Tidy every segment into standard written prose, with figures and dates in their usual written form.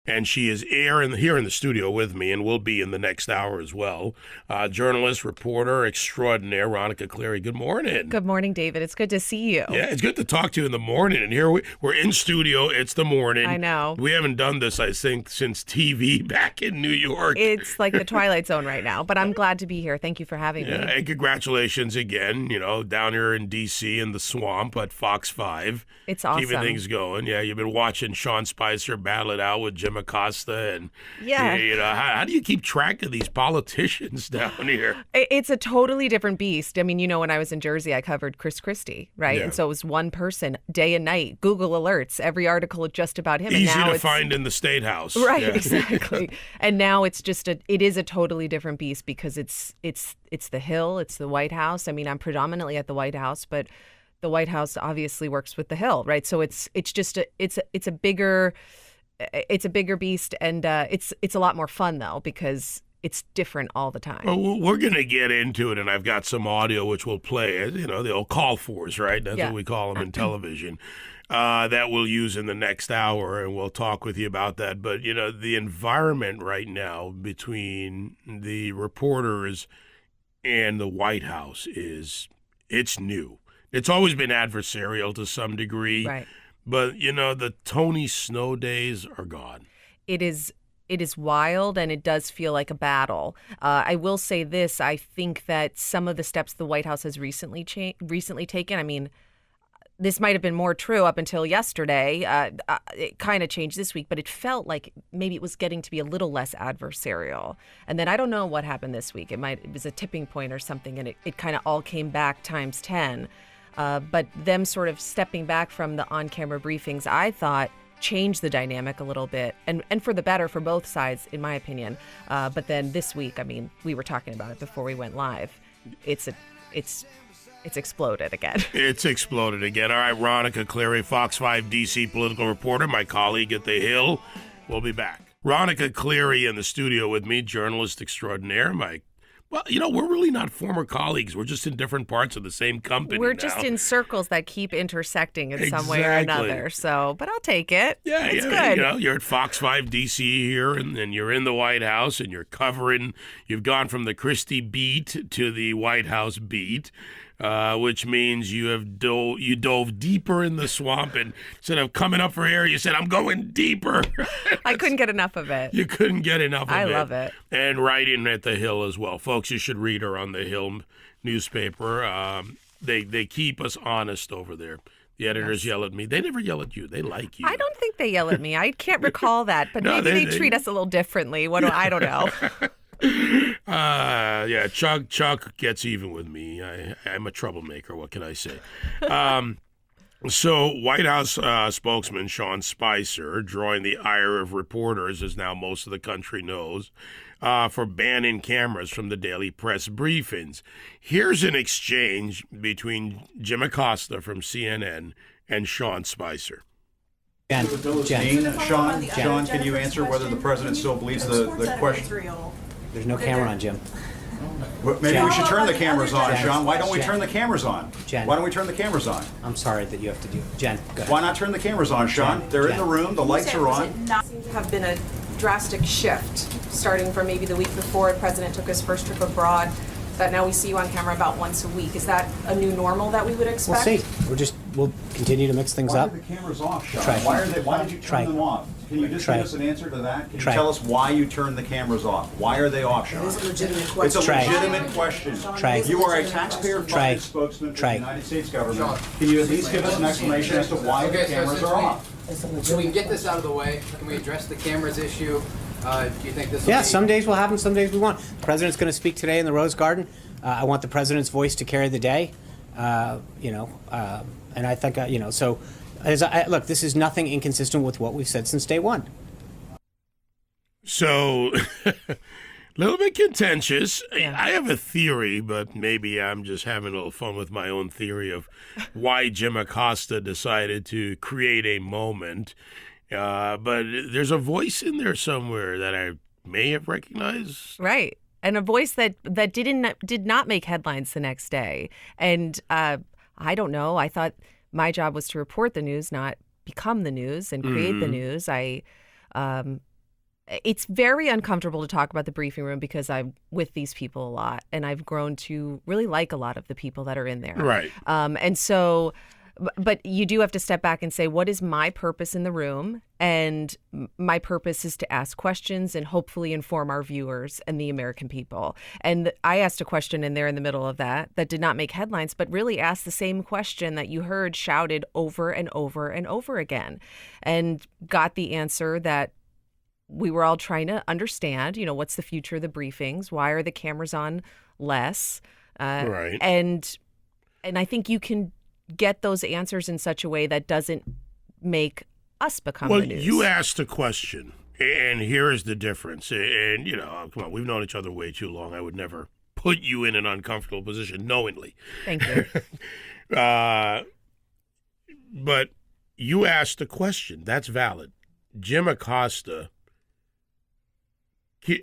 and she is here in the studio with me and will be in the next hour as well. Journalist, reporter extraordinaire, Ronica Cleary. Good morning. Good morning, David. It's good to see you. Yeah, it's good to talk to you in the morning. And here we're in studio. It's the morning. I know. We haven't done this, I think, since TV back in New York. It's like the Twilight Zone right now, but I'm glad to be here. Thank you for having me. And congratulations again, down here in D.C. in the swamp at Fox 5. It's awesome. Keeping things going. Yeah, you've been watching Sean Spicer battle it out with Jim Acosta. And, how do you keep track of these politicians down here? It's a totally different beast. I mean, when I was in Jersey, I covered Chris Christie, right? Yeah. And so it was one person, day and night, Google alerts, every article just about him. Easy and now to find in the State House. Right, Yeah. exactly. And now it's just it is a totally different beast because it's the Hill, it's the White House. I mean, I'm predominantly at the White House, but the White House obviously works with the Hill, right? So it's a bigger beast, and it's a lot more fun though because it's different all the time. Well, we're going to get into it, and I've got some audio which we'll play. The old call fours, right? That's what we call them in television. That we'll use in the next hour, and we'll talk with you about that. But, the environment right now between the reporters and the White House it's new. It's always been adversarial to some degree. Right. But, the Tony Snow days are gone. It is wild, and it does feel like a battle. I will say this. I think that some of the steps the White House has recently taken, I mean, this might have been more true up until yesterday. It kind of changed this week, but it felt like maybe it was getting to be a little less adversarial. And then I don't know what happened this week. It was a tipping point or something, and it kind of all came back times 10. But them sort of stepping back from the on-camera briefings, I thought, changed the dynamic a little bit, and for the better for both sides, in my opinion. But then this week, I mean, we were talking about it before we went live. It's exploded again. It's exploded again. All right, Ronica Cleary, Fox 5 D.C. political reporter, my colleague at The Hill. We'll be back. Ronica Cleary in the studio with me, journalist extraordinaire, Well, we're really not former colleagues. We're just in different parts of the same company. We're now. just in circles that keep intersecting in some way or another. So, but I'll take it. Yeah, it's good. You're at Fox 5 D.C. here, and you're in the White House, and you're covering. You've gone from the Christie beat to the White House beat, which means you dove deeper in the swamp, and instead of coming up for air, you said, "I'm going deeper." I couldn't get enough of it. You couldn't get enough of it. I love it. And writing at The Hill as well. Folks, you should read her on The Hill newspaper. They keep us honest over there. The editors yell at me. They never yell at you. They like you. I don't think they yell at me. I can't recall that, but maybe they treat us a little differently. I don't know. Chuck gets even with me. I'm a troublemaker. What can I say? So White House spokesman Sean Spicer drawing the ire of reporters, as now most of the country knows, for banning cameras from the daily press briefings. Here's an exchange between Jim Acosta from CNN and Sean Spicer. Sean, can you answer whether the president still believes the question? There's no camera on, Jim. Maybe we should turn the cameras on, Sean. Why don't we turn the cameras on? Jen. Why don't we turn the cameras on? I'm sorry that you have to do. Jen, go ahead. Why not turn the cameras on, Sean? They're in the room. The lights are on. Have been a drastic shift, starting from maybe the week before the president took his first trip abroad, that now we see you on camera about once a week. Is that a new normal that we would expect? We'll see. We'll continue to mix things up. Why are the cameras off, Sean? Try. Why did you turn them off? Can you just give us an answer to that? Can you Try. tell us why you turned the cameras off? Why are they off, Sean? It's a legitimate question. It's a Try. legitimate question. Try. You are a taxpayer-funded spokesman for the United States government. Can you at least give us an explanation as to why the cameras are off? So we can get this out of the way. Can we address the cameras issue? Do you think this? Yeah, some days we'll have them, some days we won't. The president's going to speak today in the Rose Garden. I want the president's voice to carry the day. And I think so. Look, this is nothing inconsistent with what we've said since day one. So, a little bit contentious. Yeah. I have a theory, but maybe I'm just having a little fun with my own theory of why Jim Acosta decided to create a moment. But there's a voice in there somewhere that I may have recognized. Right. And a voice that did not make headlines the next day. And I don't know. I thought my job was to report the news, not become the news and create the news. it's very uncomfortable to talk about the briefing room because I'm with these people a lot, and I've grown to really like a lot of the people that are in there. Right. And so, but you do have to step back and say, what is my purpose in the room? And my purpose is to ask questions and hopefully inform our viewers and the American people. And I asked a question in there in the middle of that did not make headlines, but really asked the same question that you heard shouted over and over and over again, and got the answer that we were all trying to understand. What's the future of the briefings? Why are the cameras on less? Right. And I think you can get those answers in such a way that doesn't make us become the news. Well, you asked a question, and here is the difference. And, come on, we've known each other way too long. I would never put you in an uncomfortable position knowingly. Thank you. But you asked a question. That's valid. Jim Acosta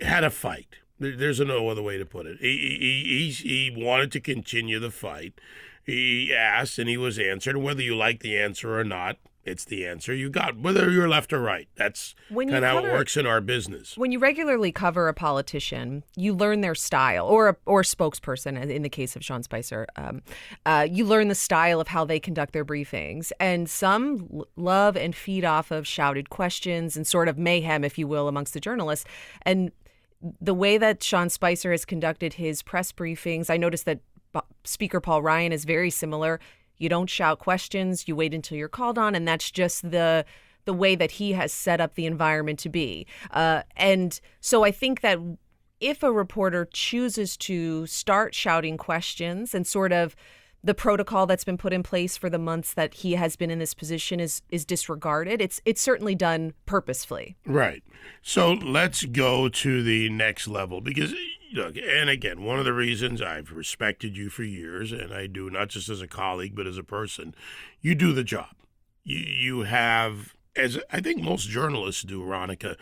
had a fight. There's no other way to put it. He wanted to continue the fight. He asked, and he was answered. Whether you like the answer or not, it's the answer you got, whether you're left or right. That's kind of how it works in our business. When you regularly cover a politician, you learn their style, or a spokesperson, in the case of Sean Spicer. You learn the style of how they conduct their briefings. And some love and feed off of shouted questions and sort of mayhem, if you will, amongst the journalists. And the way that Sean Spicer has conducted his press briefings, I noticed that Speaker Paul Ryan is very similar. You don't shout questions. You wait until you're called on, and that's just the way that he has set up the environment to be. And so I think that if a reporter chooses to start shouting questions, and sort of the protocol that's been put in place for the months that he has been in this position is disregarded, it's certainly done purposefully. Right. So let's go to the next level, because look, and again, one of the reasons I've respected you for years, and I do not just as a colleague, but as a person, you do the job. You have, as I think most journalists do, Ronica,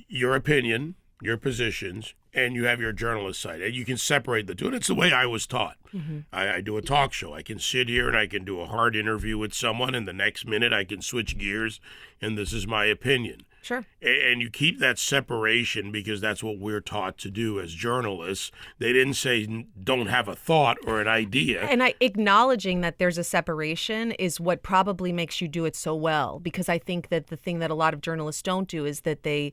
your opinion, your positions, and you have your journalist side, and you can separate the two. And it's the way I was taught. Mm-hmm. I do a talk show. I can sit here and I can do a hard interview with someone, and the next minute I can switch gears, and this is my opinion. Sure. And you keep that separation because that's what we're taught to do as journalists. They didn't say don't have a thought or an idea. And acknowledging that there's a separation is what probably makes you do it so well, because I think that the thing that a lot of journalists don't do is that they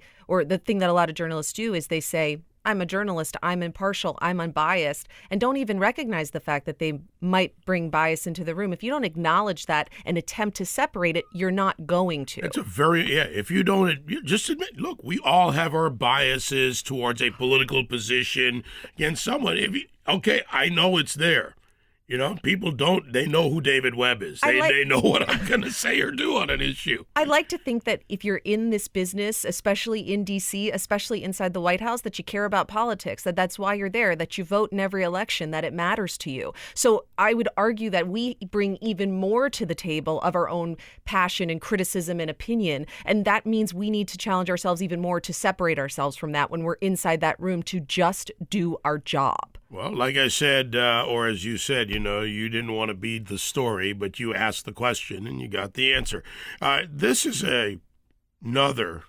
say, I'm a journalist, I'm impartial, I'm unbiased, and don't even recognize the fact that they might bring bias into the room. If you don't acknowledge that and attempt to separate it, you're not going to. It's if you don't, just admit, look, we all have our biases towards a political position against someone. Okay, I know it's there. People they know who David Webb is. They know what I'm going to say or do on an issue. I like to think that if you're in this business, especially in D.C., especially inside the White House, that you care about politics, that's why you're there, that you vote in every election, that it matters to you. So I would argue that we bring even more to the table of our own passion and criticism and opinion. And that means we need to challenge ourselves even more to separate ourselves from that when we're inside that room to just do our job. Well, like I said, or as you said, you didn't want to be the story, but you asked the question and you got the answer. This is another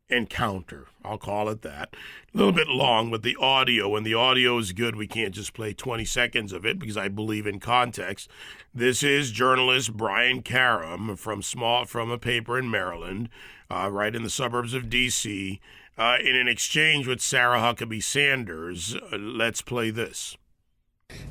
encounter, I'll call it that. A little bit long, but the audio, when the audio is good, we can't just play 20 seconds of it because I believe in context. This is journalist Brian Karam from a paper in Maryland, right in the suburbs of D.C., in an exchange with Sarah Huckabee Sanders. Let's play this.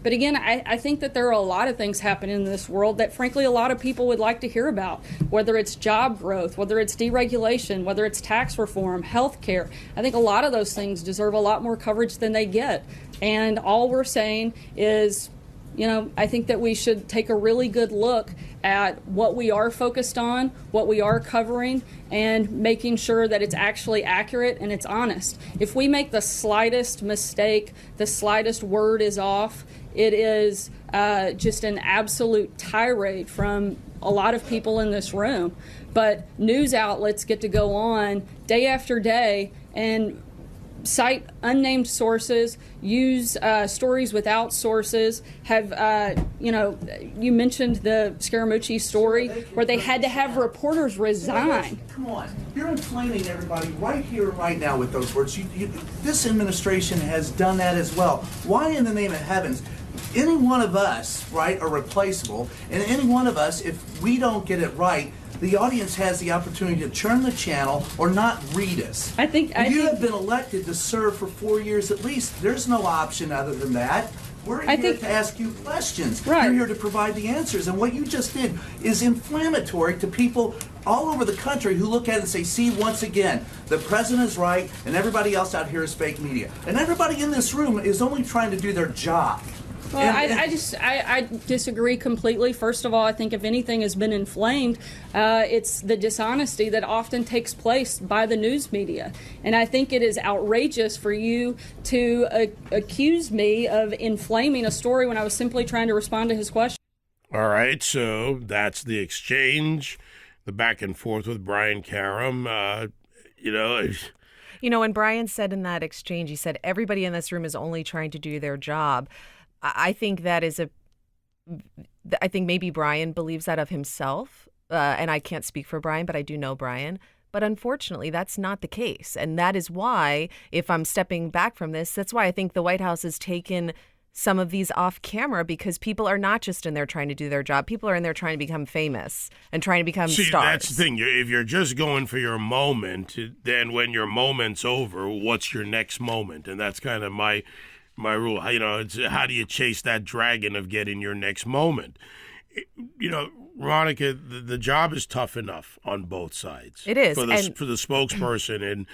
But again, I think that there are a lot of things happening in this world that, frankly, a lot of people would like to hear about, whether it's job growth, whether it's deregulation, whether it's tax reform, health care. I think a lot of those things deserve a lot more coverage than they get. And all we're saying is, I think that we should take a really good look at what we are focused on, what we are covering, and making sure that it's actually accurate and it's honest. If we make the slightest mistake, the slightest word is off, it is just an absolute tirade from a lot of people in this room. But news outlets get to go on day after day and cite unnamed sources, use stories without sources, have, you mentioned the Scaramucci story where they had to have reporters resign. Come on, you're inflaming everybody right here, right now with those words. This administration has done that as well. Why in the name of heavens? Any one of us, right, are replaceable, and any one of us, if we don't get it right, the audience has the opportunity to turn the channel or not read us. I think have been elected to serve for 4 years at least. There's no option other than that. We're here to ask you questions. Right. You're here to provide the answers. And what you just did is inflammatory to people all over the country who look at it and say, see, once again, the president's right and everybody else out here is fake media. And everybody in this room is only trying to do their job. Well, I disagree completely. First of all, I think if anything has been inflamed, it's the dishonesty that often takes place by the news media. And I think it is outrageous for you to accuse me of inflaming a story when I was simply trying to respond to his question. All right, so that's the exchange, the back and forth with Brian Karem. When Brian said in that exchange, he said, everybody in this room is only trying to do their job. I think I think maybe Brian believes that of himself, and I can't speak for Brian, but I do know Brian. But unfortunately, that's not the case. And that is why, if I'm stepping back from this, that's why I think the White House has taken some of these off camera, because people are not just in there trying to do their job. People are in there trying to become famous and trying to become stars. That's the thing. If you're just going for your moment, then when your moment's over, what's your next moment? And that's kind of my rule. It's how do you chase that dragon of getting your next moment? Ronica, the job is tough enough on both sides. It is. For the spokesperson. And,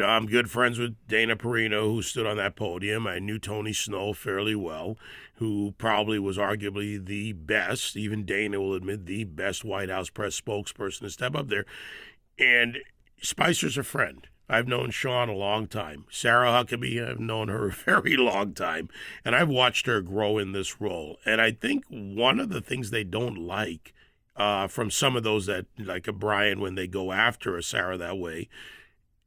I'm good friends with Dana Perino, who stood on that podium. I knew Tony Snow fairly well, who probably was arguably the best, even Dana will admit, the best White House press spokesperson to step up there. And Spicer's a friend. I've known Sean a long time. Sarah Huckabee, I've known her a very long time. And I've watched her grow in this role. And I think one of the things they don't like from some of those that, like a Brian, when they go after a Sarah that way,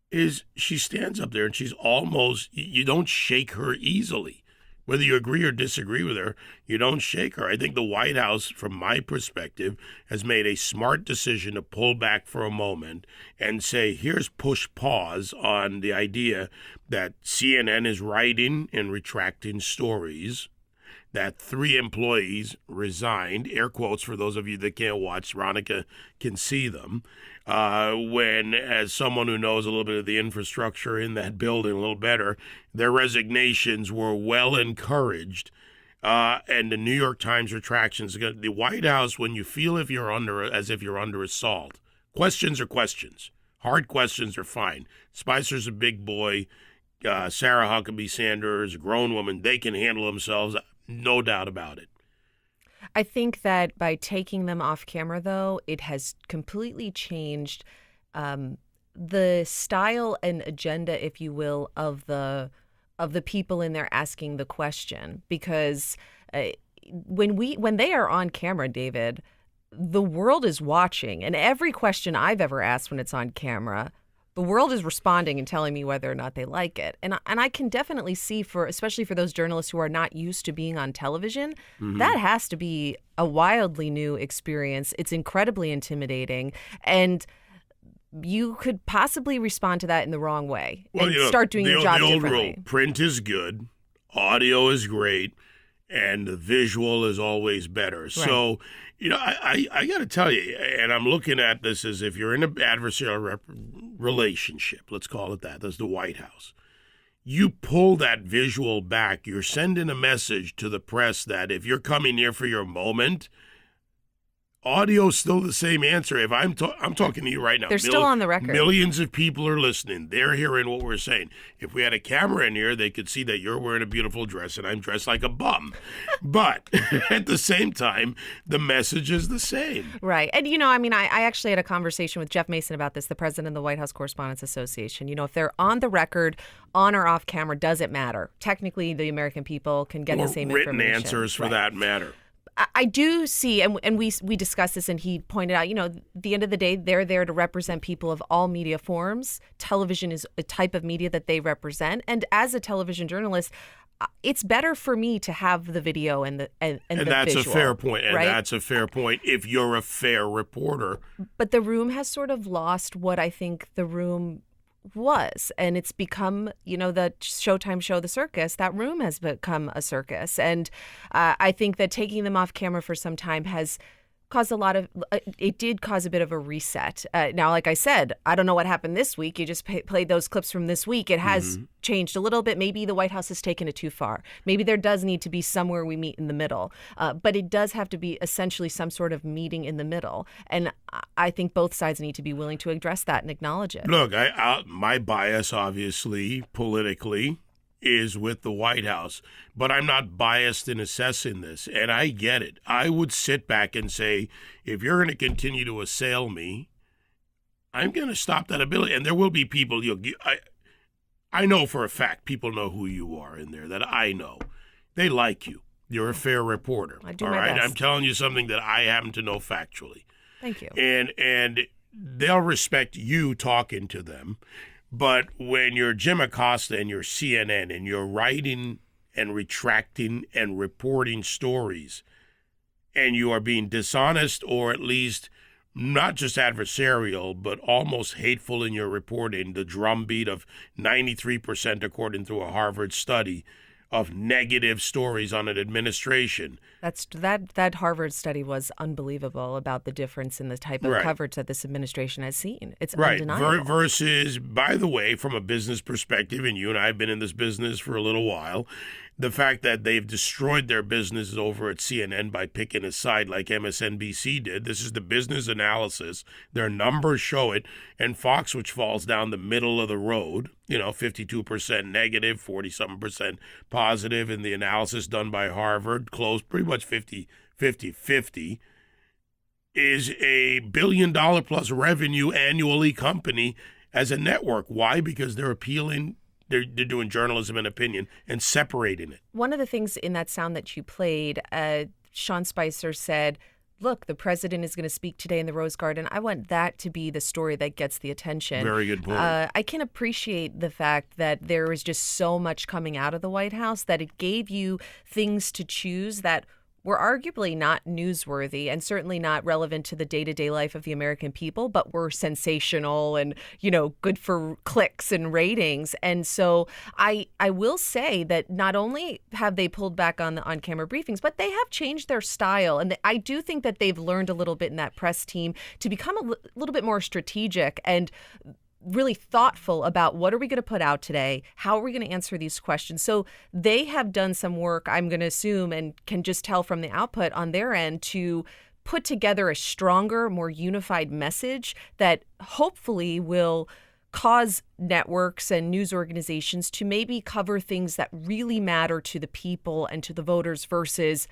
is she stands up there and she's almost, you don't shake her easily. Whether you agree or disagree with her, you don't shake her. I think the White House, from my perspective, has made a smart decision to pull back for a moment and say, here's push pause on the idea that CNN is writing and retracting stories, that 3 employees resigned, air quotes for those of you that can't watch, Ronica can see them, when, as someone who knows a little bit of the infrastructure in that building a little better, their resignations were well encouraged. And the New York Times retractions, the White House, when you feel as if you're under assault, questions are questions. Hard questions are fine. Spicer's a big boy. Sarah Huckabee Sanders, a grown woman, they can handle themselves. No doubt about it. I think that by taking them off camera, though, it has completely changed the style and agenda, if you will, of the people in there asking the question. Because when they are on camera, David, the world is watching, and every question I've ever asked when it's on camera, the world is responding and telling me whether or not they like it. And I can definitely see, especially for those journalists who are not used to being on television, that has to be a wildly new experience. It's incredibly intimidating. And you could possibly respond to that in the wrong way and start doing your job differently. The old rule, print is good, audio is great, and the visual is always better. Right. So, I got to tell you, and I'm looking at this as if you're in an adversarial relationship, let's call it that. That's the White House. You pull that visual back, you're sending a message to the press that if you're coming here for your moment, audio's still the same answer. If I'm talking to you right now. They're still on the record. Millions of people are listening. They're hearing what we're saying. If we had a camera in here, they could see that you're wearing a beautiful dress and I'm dressed like a bum. But at the same time, the message is the same. Right. And, I actually had a conversation with Jeff Mason about this, the president of the White House Correspondents Association. If they're on the record, on or off camera, doesn't matter. Technically, the American people can get the same information. Written answers for that matter. I do see, and we discussed this, and he pointed out, at the end of the day, they're there to represent people of all media forms. Television is a type of media that they represent. And as a television journalist, it's better for me to have the video and the that's visual, a fair point. And right? that's a fair point if you're a fair reporter. But the room has sort of lost what I think the room was, and it's become, the Showtime show, The Circus. That room has become a circus, and I think that taking them off camera for some time has caused it did cause a bit of a reset. Now, like I said, I don't know what happened this week. You just played those clips from this week. It has changed a little bit. Maybe the White House has taken it too far. Maybe there does need to be somewhere we meet in the middle. But it does have to be essentially some sort of meeting in the middle. And I think both sides need to be willing to address that and acknowledge it. Look, my bias, obviously, politically, is with the White House, but I'm not biased in assessing this, and I get it. I would sit back and say, if you're going to continue to assail me, I'm going to stop that ability. And there will be people, I know for a fact people know who you are in there, that I know. They like you. You're a fair reporter. I do all my right? best. I'm telling you something that I happen to know factually. Thank you. And they'll respect you talking to them. But when you're Jim Acosta and you're CNN and you're writing and retracting and reporting stories and you are being dishonest or at least not just adversarial but almost hateful in your reporting, the drumbeat of 93% according to a Harvard study of negative stories on an administration. That Harvard study was unbelievable about the difference in the type of coverage that this administration has seen. It's undeniable. Versus, by the way, from a business perspective, and you and I have been in this business for a little while, the fact that they've destroyed their businesses over at CNN by picking a side like MSNBC did. This is the business analysis. Their numbers show it. And Fox, which falls down the middle of the road, 52% negative, 40-something% positive in the analysis done by Harvard, close pretty much 50-50, is a $1 billion plus revenue annually company as a network. Why? Because they're appealing. They're doing journalism and opinion and separating it. One of the things in that sound that you played, Sean Spicer said, look, the president is going to speak today in the Rose Garden. I want that to be the story that gets the attention. Very good point. I can appreciate the fact that there was just so much coming out of the White House that it gave you things to choose that were arguably not newsworthy and certainly not relevant to the day-to-day life of the American people, but were sensational and, good for clicks and ratings. And so I will say that not only have they pulled back on the on-camera briefings, but they have changed their style. And I do think that they've learned a little bit in that press team to become a little bit more strategic and really thoughtful about what are we going to put out today? How are we going to answer these questions? So they have done some work, I'm going to assume, and can just tell from the output on their end to put together a stronger, more unified message that hopefully will cause networks and news organizations to maybe cover things that really matter to the people and to the voters versus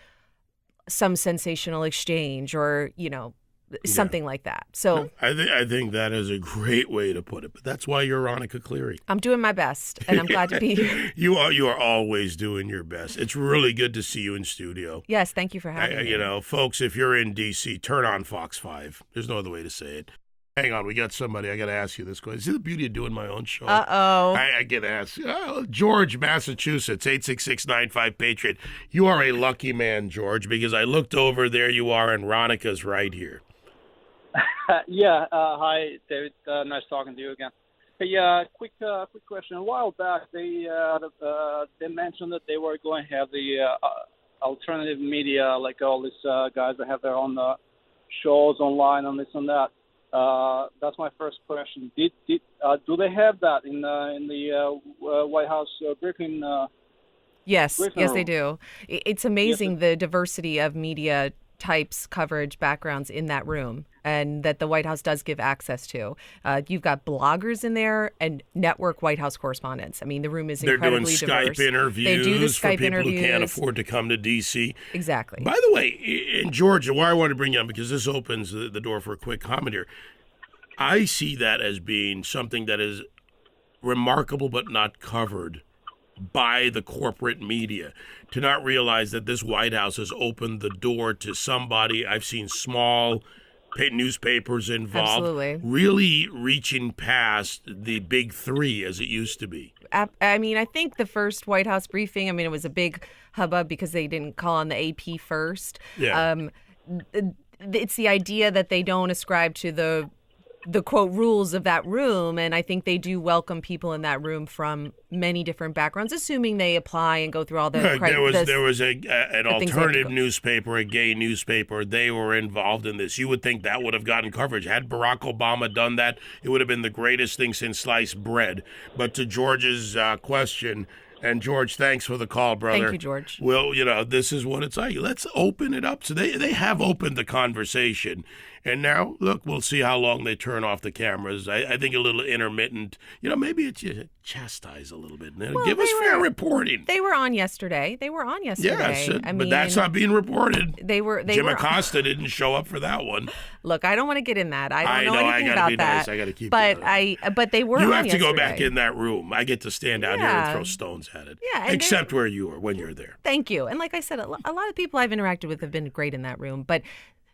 some sensational exchange or, something like that. So I think that is a great way to put it. But that's why you're Ronica Cleary. I'm doing my best, and I'm glad to be here. You are always doing your best. It's really good to see you in studio. Yes, thank you for having me. Folks, if you're in D.C., turn on Fox 5. There's no other way to say it. Hang on, we got somebody. I got to ask you this question. See the beauty of doing my own show? Uh-oh. I get asked. George, Massachusetts, 866-95-PATRIOT. You are a lucky man, George, because I looked over, there you are, and Ronica's right here. Hi, David. Nice talking to you again. Hey, quick question. A while back, they mentioned that they were going to have the alternative media, like all these guys that have their own shows online and this and that. That's my first question. Do they have that in the White House briefing? Yes, briefing yes, room? they do. It's amazing the diversity of media types, coverage, backgrounds in that room, and that the White House does give access to. You've got bloggers in there and network White House correspondents. I mean, the room is incredibly diverse. They're doing Skype interviews they do the for Skype people interviews. who can't afford to come to D.C. Exactly. By the way, in Georgia, why I want to bring you on, because this opens the door for a quick comment here, I see that as being something that is remarkable but not covered by the corporate media, to not realize that this White House has opened the door to somebody. I've seen small newspapers involved, Absolutely. really reaching past the big three as it used to be. I mean, I think the first White House briefing, I mean, it was a big hubbub because they didn't call on the AP first. Yeah. It's the idea that they don't ascribe to the quote rules of that room, and I think they do welcome people in that room from many different backgrounds, assuming they apply and go through all the. There was an alternative newspaper, a gay newspaper. They were involved in this. You would think that would have gotten coverage. Had Barack Obama done that, it would have been the greatest thing since sliced bread. But to George's question. And George, thanks for the call, brother. Thank you, George. Well, this is what it's like. Let's open it up. So they have opened the conversation. And now, look, we'll see how long they turn off the cameras. I think a little intermittent. Maybe it's chastise a little bit. Give us fair reporting. They were on yesterday. Yes, but that's not being reported. Jim were. Acosta didn't show up for that one. Look, I don't want to get in that. I don't know anything about that. Nice. I got to keep but they were. You on have to yesterday. go back in that room. I get to stand out here and throw stones at it. Yeah, except where you are when you're there. Thank you. And like I said, a lot of people I've interacted with have been great in that room, but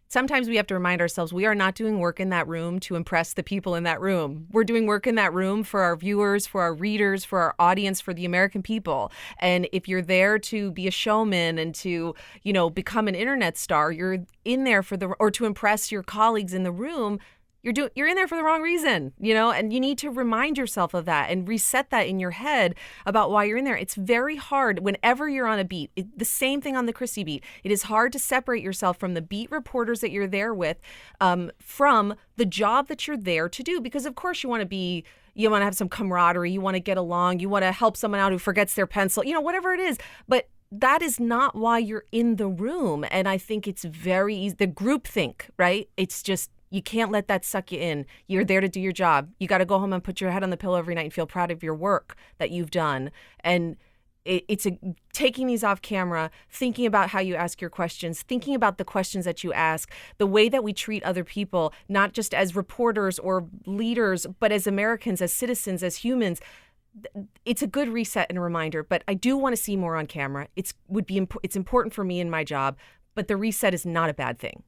sometimes we have to remind ourselves we are not doing work in that room to impress the people in that room. We're doing work in that room for our viewers, for our readers, for our audience, for the American people. And if you're there to be a showman and to, become an internet star, you're in there or to impress your colleagues in the room. You're in there for the wrong reason, and you need to remind yourself of that and reset that in your head about why you're in there. It's very hard whenever you're on a beat. The same thing on the Christie beat. It is hard to separate yourself from the beat reporters that you're there with, from the job that you're there to do. Because of course you want to have some camaraderie, you want to get along, you want to help someone out who forgets their pencil, whatever it is. But that is not why you're in the room. And I think it's very easy. The groupthink, right? It's just, you can't let that suck you in. You're there to do your job. You got to go home and put your head on the pillow every night and feel proud of your work that you've done. And it's taking these off camera, thinking about how you ask your questions, thinking about the questions that you ask, the way that we treat other people, not just as reporters or leaders, but as Americans, as citizens, as humans. It's a good reset and a reminder, but I do want to see more on camera. It's important for me in my job, but the reset is not a bad thing.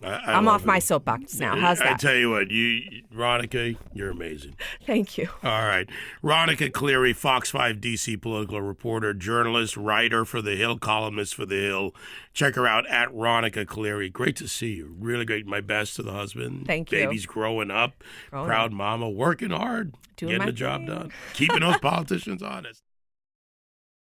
I'm off my soapbox now. How's that? I tell you what, Ronica, you're amazing. Thank you. All right. Ronica Cleary, Fox 5 DC political reporter, journalist, writer for The Hill, columnist for The Hill. Check her out at Ronica Cleary. Great to see you. Really great. My best to the husband. Thank you. Baby's growing up. Proud mama, working hard, getting the job done, keeping those politicians honest.